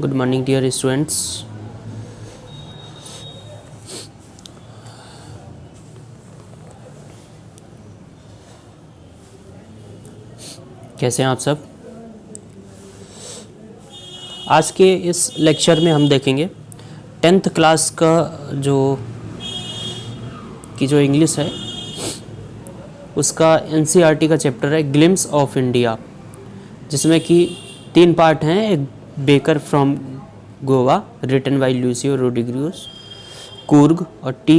Good morning dear students. कैसे हैं आप सब। आज के इस लेक्चर में हम देखेंगे 10th क्लास का जो इंग्लिश है उसका NCERT का चैप्टर है ग्लिम्स ऑफ इंडिया, जिसमें कि 3 पार्ट हैं। एक baker from Goa written by Lucio Rodrigues, Coorg और टी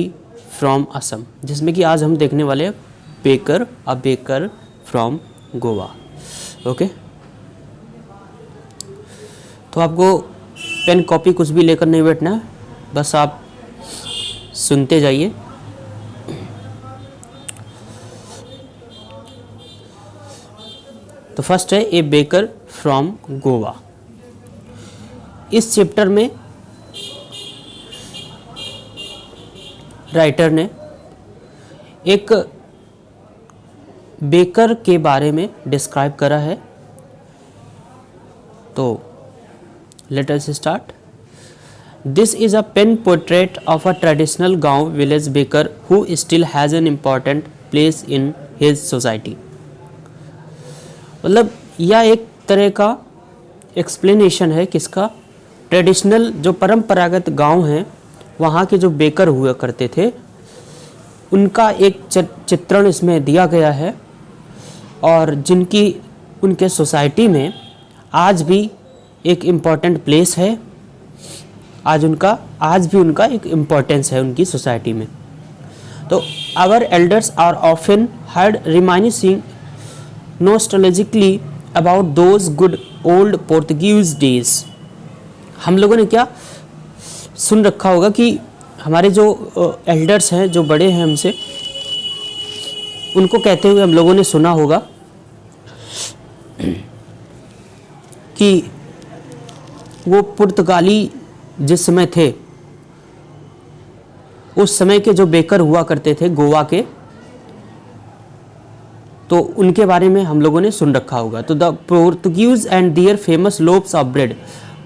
फ्रॉम असम, जिसमें कि आज हम देखने वाले हैं बेकर फ्रॉम गोवा। ओके, तो आपको पेन कॉपी कुछ भी लेकर नहीं बैठना है, बस आप सुनते जाइए। तो फर्स्ट है ए बेकर फ्रॉम गोवा। इस चैप्टर में राइटर ने एक बेकर के बारे में डिस्क्राइब करा है। तो let us start. This is a pen portrait of a traditional गांव village baker who still has an important place in his society. मतलब यह एक तरह का एक्सप्लेनेशन है किसका, ट्रेडिशनल जो परंपरागत गांव हैं वहाँ के जो बेकर हुआ करते थे उनका एक चित्रण इसमें दिया गया है, और जिनकी उनके सोसाइटी में आज भी एक इम्पॉर्टेंट प्लेस है। आज भी उनका एक इम्पोर्टेंस है उनकी सोसाइटी में। तो our elders are often heard reminiscing nostalgically about those good old Portuguese days. हम लोगों ने क्या सुन रखा होगा कि हमारे जो एल्डर्स हैं, जो बड़े हैं हमसे, उनको कहते हुए हम लोगों ने सुना होगा कि वो पुर्तगाली जिस समय थे उस समय के जो बेकर हुआ करते थे गोवा के, तो उनके बारे में हम लोगों ने सुन रखा होगा। तो the Portuguese and their famous loaves of bread,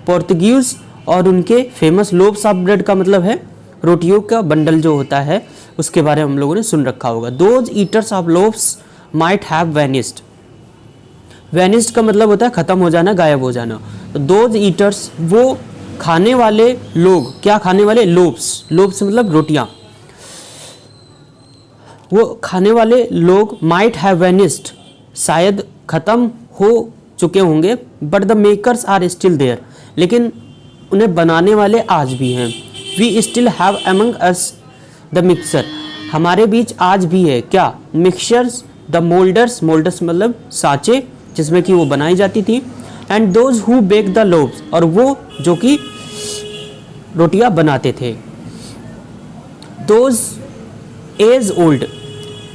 Portuguese और उनके फेमस लोब्स ऑफ ब्रेड का मतलब है रोटियों का बंडल जो होता है, उसके बारे में हम लोगों ने सुन रखा होगा। Those eaters of lobes might have vanished. Vanished का मतलब होता है खत्म हो जाना, गायब हो जाना। तो दोज ईटर्स, वो खाने वाले लोग, क्या खाने वाले, लोब्स मतलब रोटियां, वो खाने वाले लोग माइट हैव वैनिस्ड, शायद खत्म हो चुके होंगे, but the makers are still there, लेकिन उन्हें बनाने वाले आज भी हैं। We still have among us the mixer, हमारे बीच आज भी है क्या, मिक्सचर्स, द मोल्डर्स मतलब सांचे जिसमें कि वो बनाई जाती थी, and those who bake the loaves, और वो जो कि रोटियां बनाते थे। दोज एज ओल्ड,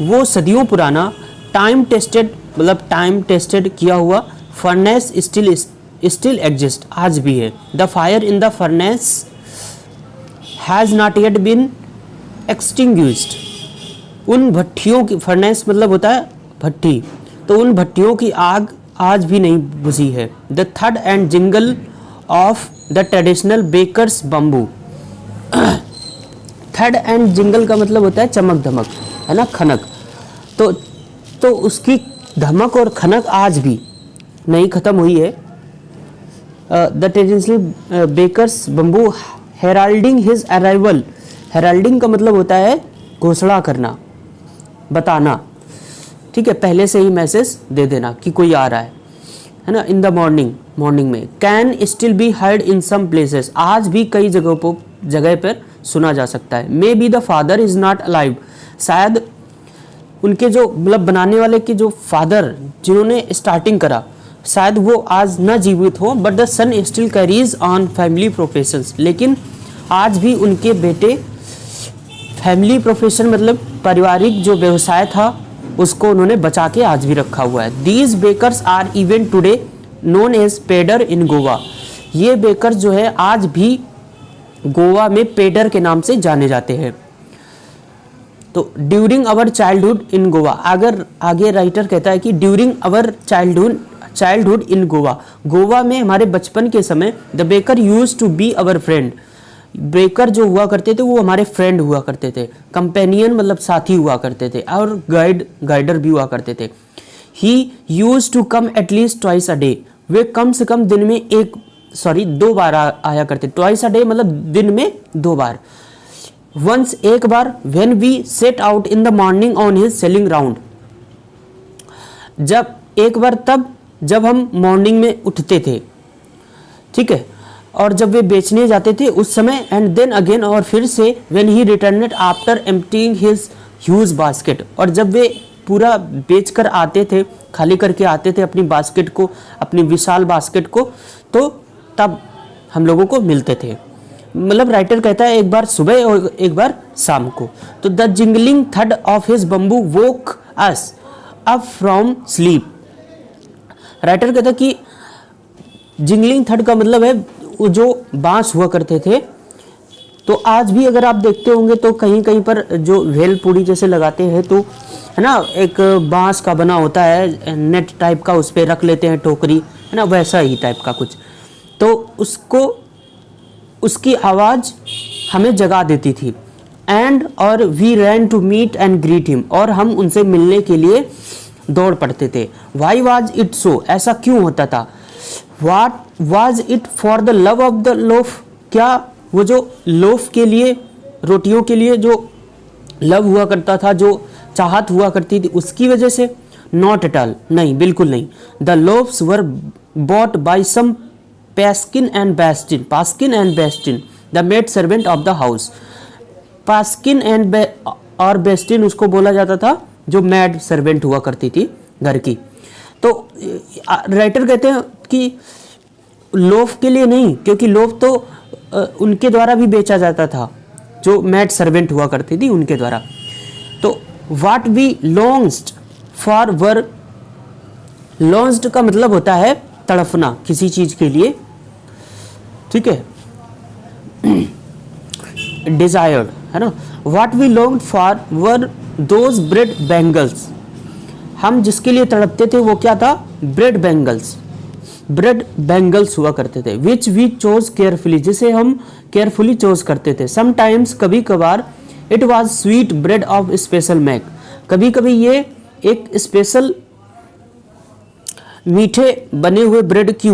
वो सदियों पुराना, टाइम टेस्टेड मतलब टाइम टेस्टेड किया हुआ, फर्नेस स्टिल एग्जिस्ट, आज भी है। The fire in the furnace has not yet been extinguished, उन भट्टियों की, फर्नेस मतलब होता है भट्टी, तो उन भट्टियों की आग आज भी नहीं बुझी है। The third and jingle of the traditional bakers bamboo, third and jingle का मतलब होता है चमक धमक, है ना, खनक। तो उसकी धमक और खनक आज भी नहीं खत्म हुई है। The traditional bakers bamboo heralding his arrival, heralding का मतलब होता है घोषणा करना, बताना, ठीक है, पहले से ही मैसेज दे देना कि कोई आ रहा है ना। इन द मॉर्निंग में can still be heard in some places, आज भी कई जगह पर सुना जा सकता है। Maybe the father is not alive, शायद उनके जो मतलब बनाने वाले के जो फादर जिन्होंने स्टार्टिंग करा, शायद वो आज न जीवित हो, but the son still carries on family professions, लेकिन आज भी उनके बेटे फैमिली प्रोफेशन मतलब पारिवारिक जो व्यवसाय था उसको उन्होंने बचा के आज भी रखा हुआ है। These bakers are even today known as poder in Goa, ये बेकर्स जो है आज भी गोवा में पेडर के नाम से जाने जाते हैं। तो during our childhood in Goa, अगर आगे राइटर कहता है कि during our childhood in Goa. Goa में हमारे बचपन के समय the baker used to be our friend. Baker जो हुआ करते थे वो हमारे फ्रेंड हुआ करते थे, कंपेनियन मतलब साथी हुआ करते थे, और गाइडर भी हुआ करते थे। He used to come at least twice a day. वे कम से कम दिन में दो बार आया करते। ट्वाइस अ डे मतलब दिन में 2 बार। वंस एक बार, when we set out in the morning on his selling round. जब एक बार तब जब हम मॉर्निंग में उठते थे, ठीक है, और जब वे बेचने जाते थे उस समय। एंड देन अगेन, और फिर से, when he returned after emptying his huge basket. और जब वे पूरा बेच कर आते थे, खाली करके आते थे अपनी बास्केट को, अपनी विशाल बास्केट को, तो तब हम लोगों को मिलते थे। मतलब राइटर कहता है एक बार सुबह और एक बार शाम को। तो द जिंगलिंग थड of his bamboo woke us up from sleep. Writer कहता है कि जिंगलिंग थड का मतलब है वो जो बांस हुआ करते थे। तो आज भी अगर आप देखते होंगे तो कहीं कहीं पर जो भेलपुरी जैसे लगाते हैं तो है ना, एक बांस का बना होता है, नेट टाइप का, उस पर रख लेते हैं टोकरी, है ना, वैसा ही टाइप का कुछ। तो उसको, उसकी आवाज़ हमें जगा देती थी। एंड और we ran to meet and greet him. और हम उनसे मिलने के लिए दौड़ पड़ते थे। वाई वाज इट सो, ऐसा क्यों होता था। What was it for the love of the loaf, क्या वो जो लोफ के लिए, रोटियों के लिए जो लव हुआ करता था, जो चाहत हुआ करती थी, उसकी वजह से। नॉट एट ऑल, नहीं, बिल्कुल नहीं। The loaves were bought by some paskin and bestin the maid servant of the house. Paskin and और बेस्टिन उसको बोला जाता था जो मैड सर्वेंट हुआ करती थी घर की। तो राइटर कहते हैं कि लोफ के लिए नहीं, क्योंकि लोफ तो उनके द्वारा भी बेचा जाता था जो मैड सर्वेंट हुआ करती थी उनके द्वारा। तो what we longed for were, longed का मतलब होता है तड़पना किसी चीज के लिए, ठीक है, डिजायर्ड, है ना। What we longed for were those bread bangles. हम जिसके लिए तड़पते थे वो क्या था, ब्रेड बैंगल्स हुआ करते थे। विच वी चोज केयरफुली, जिसे हम केयरफुली चोज करते थे। समटाइम्स, कभी कभार, it was sweet bread of special make, कभी कभी ये एक स्पेशल मीठे बने हुए ब्रेड की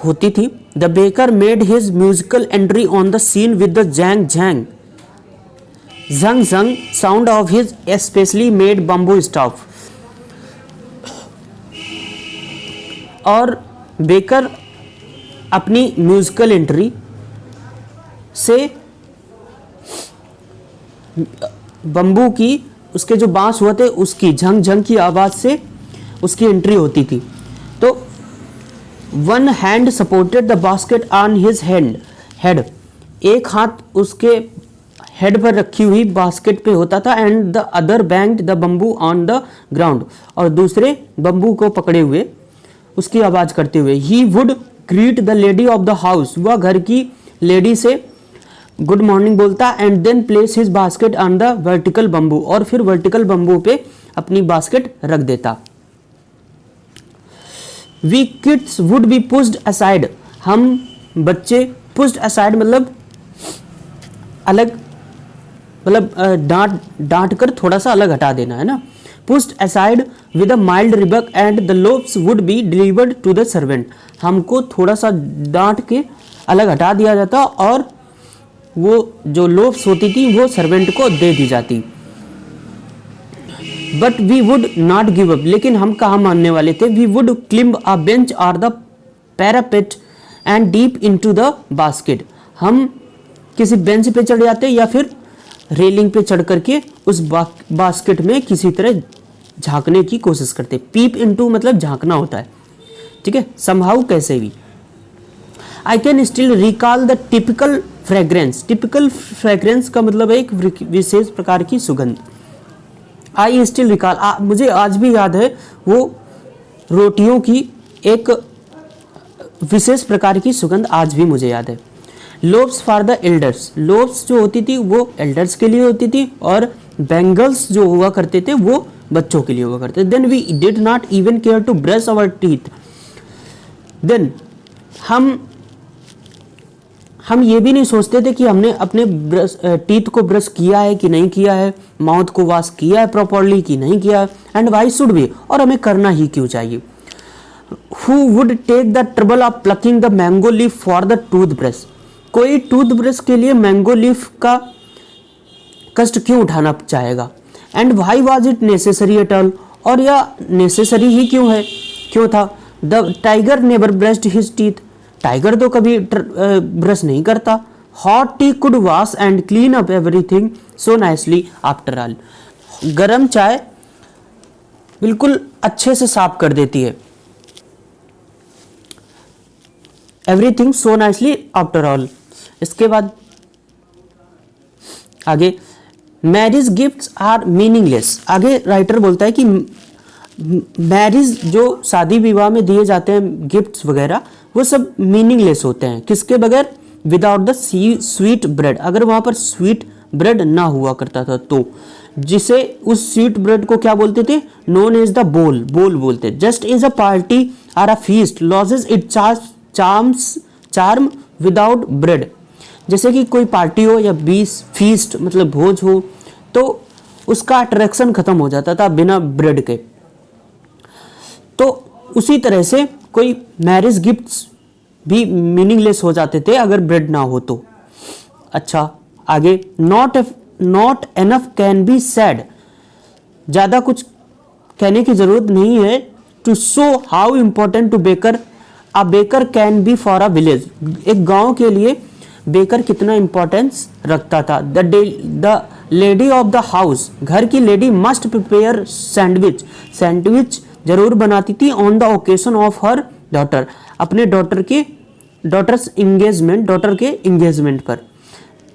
होती थी। The baker made his musical entry on the scene with the jang jhang jhang jhang sound of his specially made bamboo staff. और बेकर अपनी म्यूजिकल एंट्री से बम्बू की, उसके जो बांस हुआ थे उसकी झंग झंग की आवाज से उसकी एंट्री होती थी। तो one hand supported the basket on his head, एक हाथ उसके हेड पर रखी हुई बास्केट पे होता था। And the other banged the bamboo on the ground, और दूसरे बम्बू को पकड़े हुए उसकी आवाज करते हुए। He would greet the lady of the house, वह घर की लेडी से गुड मॉर्निंग बोलता। And then place his basket on the vertical bamboo, और फिर वर्टिकल बम्बू पे अपनी बास्केट रख देता। We kids would be pushed aside, हम बच्चे, पुश्ड असाइड मतलब अलग, मतलब डांट कर थोड़ा सा अलग हटा देना, है ना। Pushed aside with a mild rebuke and the loaves would be delivered to the servant, हमको थोड़ा सा डांट के अलग हटा दिया जाता और वो जो लोफ्स होती थी वो सर्वेंट को दे दी जाती। But we would not give up, लेकिन हम कहाँ मानने वाले थे। We would climb a bench or the parapet and peep into the basket, हम किसी बेंच पे चढ़ जाते या फिर रेलिंग पे चढ़ करके उस बास्केट में किसी तरह झांकने की कोशिश करते। पीप इनटू मतलब झांकना होता है, ठीक है, समहाउ कैसे भी। I can still recall the typical fragrance, typical fragrance का मतलब है एक विशेष प्रकार की सुगंध। आई स्टिल रिकॉल, मुझे आज भी याद है वो रोटियों की एक विशेष प्रकार की सुगंध आज भी मुझे याद है। Lobes for the elders, lobes जो होती थी वो एल्डर्स के लिए होती थी और बैंगल्स जो हुआ करते थे वो बच्चों के लिए हुआ करते थे। Then we did not even care to brush our teeth, देन हम ये भी नहीं सोचते थे कि हमने अपने टीथ को ब्रश किया है कि नहीं किया है, माउथ को वॉश किया है प्रॉपरली कि नहीं किया है, एंड वाई शुड बी, और हमें करना ही क्यों चाहिए। Who would take the trouble of plucking the mango leaf for the toothbrush? कोई टूथब्रश के लिए मैंगो लीफ का कष्ट क्यों उठाना चाहेगा। And why was it necessary at all, और यह नेसेसरी ही क्यों था। The tiger never brushed his teeth, tiger तो कभी ब्रश नहीं करता। Hot T could wash and clean up everything so nicely after all, गरम चाय बिल्कुल अच्छे से साफ कर देती है। Everything so nicely after all. इसके बाद आगे, मैरिज गिफ्ट्स आर मीनिंगलेस। आगे राइटर बोलता है कि मैरिज जो शादी विवाह में दिए जाते हैं गिफ्ट्स वगैरह, वो सब मीनिंगलेस होते हैं। किसके बगैर? विदाउट द स्वीट ब्रेड, अगर वहां पर स्वीट ब्रेड ना हुआ करता था तो, जिसे उस स्वीट ब्रेड को क्या बोलते थे? नोन एज द बोल बोलते। Just as a party or a feast loses its charm without bread. जैसे कि कोई पार्टी हो या फीस्ट मतलब भोज हो, तो उसका अट्रैक्शन खत्म हो जाता था बिना ब्रेड के। तो उसी तरह से कोई मैरिज गिफ्ट्स भी मीनिंगलेस हो जाते थे अगर ब्रेड ना हो तो। अच्छा आगे, not enough can be said, ज्यादा कुछ कहने की जरूरत नहीं है। To show how important to baker a baker can be for a village, एक गांव के लिए बेकर कितना इंपॉर्टेंस रखता था। The lady of the house, घर की लेडी मस्ट प्रिपेयर सैंडविच जरूर बनाती थी on the occasion of her daughter, अपने डॉटर के इंगेजमेंट पर।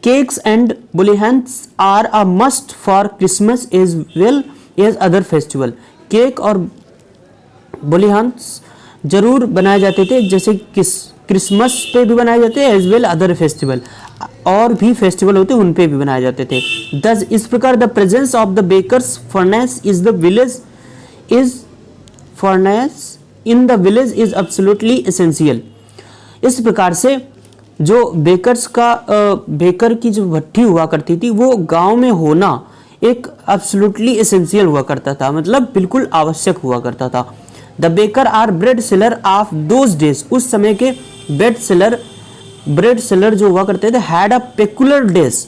Cakes and bolinhas are a must for Christmas as well as other festival, cake और बुलिहन्स जरूर बनाए जाते थे, जैसे क्रिसमस पे भी बनाए जाते हैं एज वेल अदर फेस्टिवल, और भी फेस्टिवल होते हैं उन पे भी बनाए जाते थे। दस इस प्रकार the presence of the baker's furnace in the village is absolutely essential. इस प्रकार से जो बेकर की जो भट्टी हुआ करती थी वो गांव में होना एक एब्सोल्युटली एसेंशियल हुआ करता था, मतलब बिल्कुल आवश्यक हुआ करता था। The baker or bread seller of those days, उस समय के ब्रेड सेलर जो हुआ करते थे हैड अ पेकुलर ड्रेस,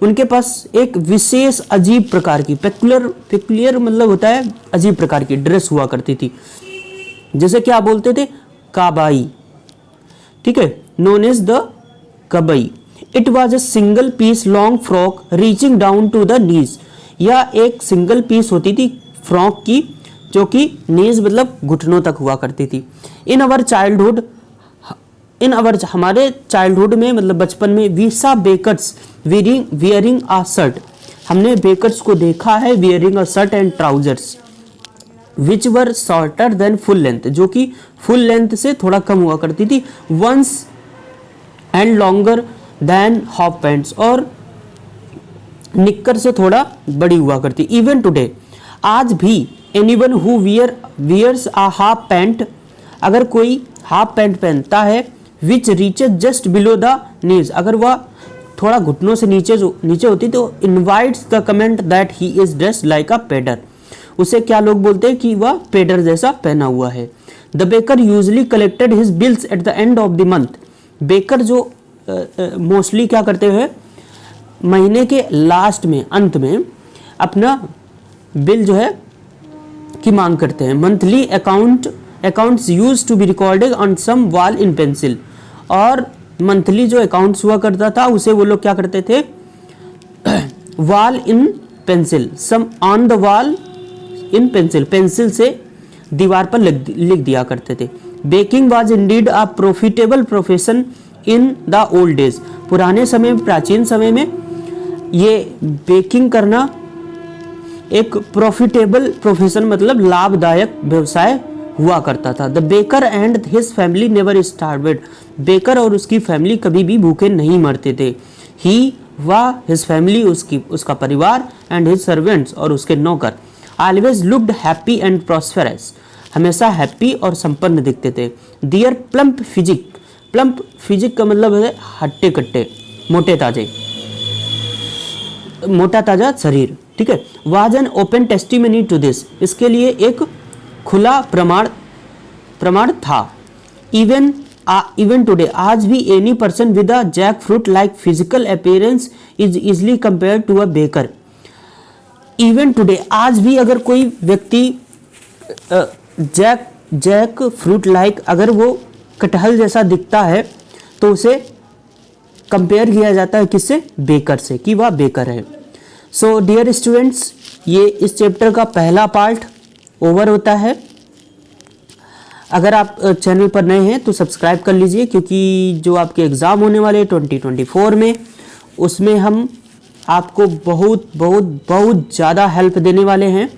उनके पास एक विशेष अजीब प्रकार की, पेकुलियर मतलब होता है अजीब प्रकार की ड्रेस हुआ करती थी, जैसे क्या बोलते थे? काबाई, ठीक है, नोन एज द कबई। It was a single piece long frock reaching down to the knees, यह एक सिंगल पीस होती थी फ्रॉक की जो कि नीज मतलब घुटनों तक हुआ करती थी। हमारे चाइल्डहुड में मतलब बचपन में we saw bakers wearing a shirt, हमने बेकर्स को देखा है wearing a shirt and trousers which were shorter than full length, जो कि फुल लेंथ से थोड़ा कम हुआ करती थी। Once and longer than half pants, और निक्कर से थोड़ा बड़ी हुआ करती। इवन टुडे, आज भी anyone who wears a half pant, अगर कोई हाफ पैंट पहनता है which reaches just below the knees, अगर वह थोड़ा घुटनों से नीचे होती तो invites the comment that he is dressed like a poder, उसे क्या लोग बोलते हैं कि वह पेडर जैसा पहना हुआ है। The baker usually collected his bills at the end of the month, baker जो मोस्टली क्या करते हैं महीने के लास्ट में अंत में अपना बिल जो है की मांग करते हैं। Monthly accounts used to be recorded on some wall in pencil, और मंथली जो अकाउंट्स हुआ करता था उसे वो लोग क्या करते थे? Wall in pencil, some on the wall in pencil, pencil से दीवार पर लिख दिया करते थे। Baking was indeed a profitable profession in the old days, पुराने समय में, प्राचीन समय में ये बेकिंग करना एक प्रॉफिटेबल प्रोफेशन मतलब लाभदायक व्यवसाय हुआ करता था। The baker and his family never starved, baker और उसकी फैमिली कभी भी भूखे नहीं मरते थे। ही व हिज फैमिली, उसका परिवार, एंड हिज सर्वेंट्स और उसके नौकर, always looked happy and prosperous, हमेशा हैप्पी और संपन्न दिखते थे। दियर प्लम्प फिजिक का मतलब है हट्टे कट्टे, मोटे ताजे, मोटा ताजा शरीर, ठीक है। Was an open testimony to this, इसके लिए एक खुला प्रमाण था। इवन टुडे, आज भी any person with a jackfruit like physical appearance is easily compare to a baker. Even today, आज भी अगर कोई व्यक्ति जैक फ्रूट लाइक, अगर वो कटहल जैसा दिखता है तो उसे कंपेयर किया जाता है किससे? बेकर से, कि वह बेकर है। सो डियर स्टूडेंट्स, ये इस चैप्टर का पहला पार्ट ओवर होता है। अगर आप चैनल पर नए हैं तो सब्सक्राइब कर लीजिए, क्योंकि जो आपके एग्ज़ाम होने वाले 2024 में, उसमें हम आपको बहुत ज़्यादा हेल्प देने वाले हैं।